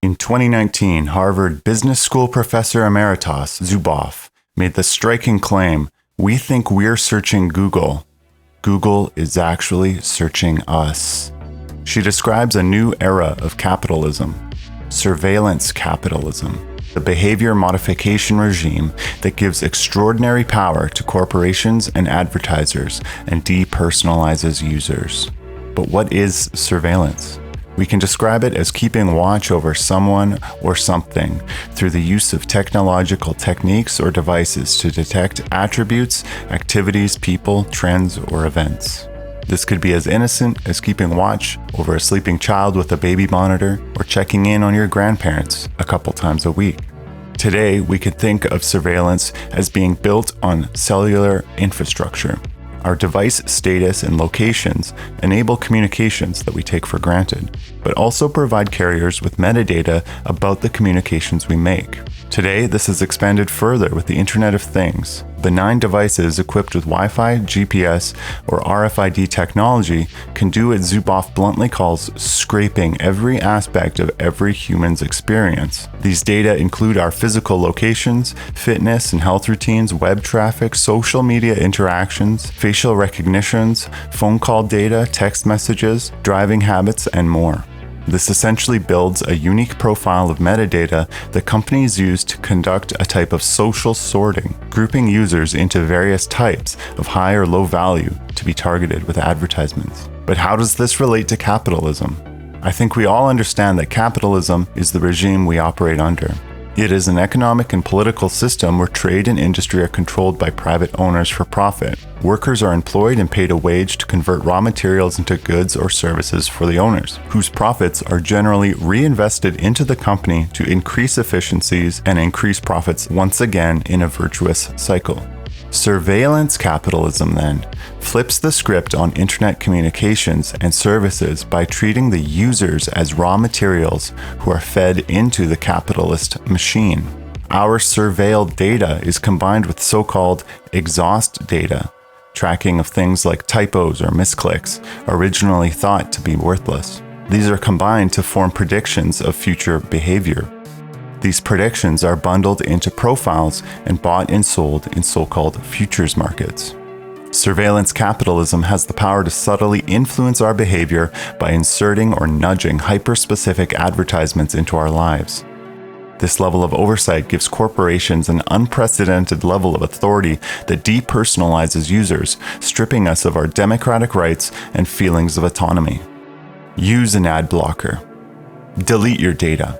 In 2019, Harvard Business School professor emeritus Zuboff made the striking claim, "We think we're searching Google. Google is actually searching us." She describes a new era of capitalism, surveillance capitalism, the behavior modification regime that gives extraordinary power to corporations and advertisers and depersonalizes users. But what is surveillance? We can describe it as keeping watch over someone or something through the use of technological techniques or devices to detect attributes, activities, people, trends, or events. This could be as innocent as keeping watch over a sleeping child with a baby monitor or checking in on your grandparents a couple times a week. Today, we could think of surveillance as being built on cellular infrastructure. Our device status and locations enable communications that we take for granted, but also provide carriers with metadata about the communications we make. Today, this is expanded further with the Internet of Things. Benign devices equipped with Wi-Fi, GPS, or RFID technology can do what Zuboff bluntly calls scraping every aspect of every human's experience. These data include our physical locations, fitness and health routines, web traffic, social media interactions, facial recognitions, phone call data, text messages, driving habits, and more. This essentially builds a unique profile of metadata that companies use to conduct a type of social sorting, grouping users into various types of high or low value to be targeted with advertisements. But how does this relate to capitalism? I think we all understand that capitalism is the regime we operate under. It is an economic and political system where trade and industry are controlled by private owners for profit. Workers are employed and paid a wage to convert raw materials into goods or services for the owners, whose profits are generally reinvested into the company to increase efficiencies and increase profits once again in a virtuous cycle. Surveillance capitalism, then, flips the script on internet communications and services by treating the users as raw materials who are fed into the capitalist machine. Our surveilled data is combined with so-called exhaust data, tracking of things like typos or misclicks, originally thought to be worthless. These are combined to form predictions of future behavior. These predictions are bundled into profiles and bought and sold in so-called futures markets. Surveillance capitalism has the power to subtly influence our behavior by inserting or nudging hyper-specific advertisements into our lives. This level of oversight gives corporations an unprecedented level of authority that depersonalizes users, stripping us of our democratic rights and feelings of autonomy. Use an ad blocker. Delete your data.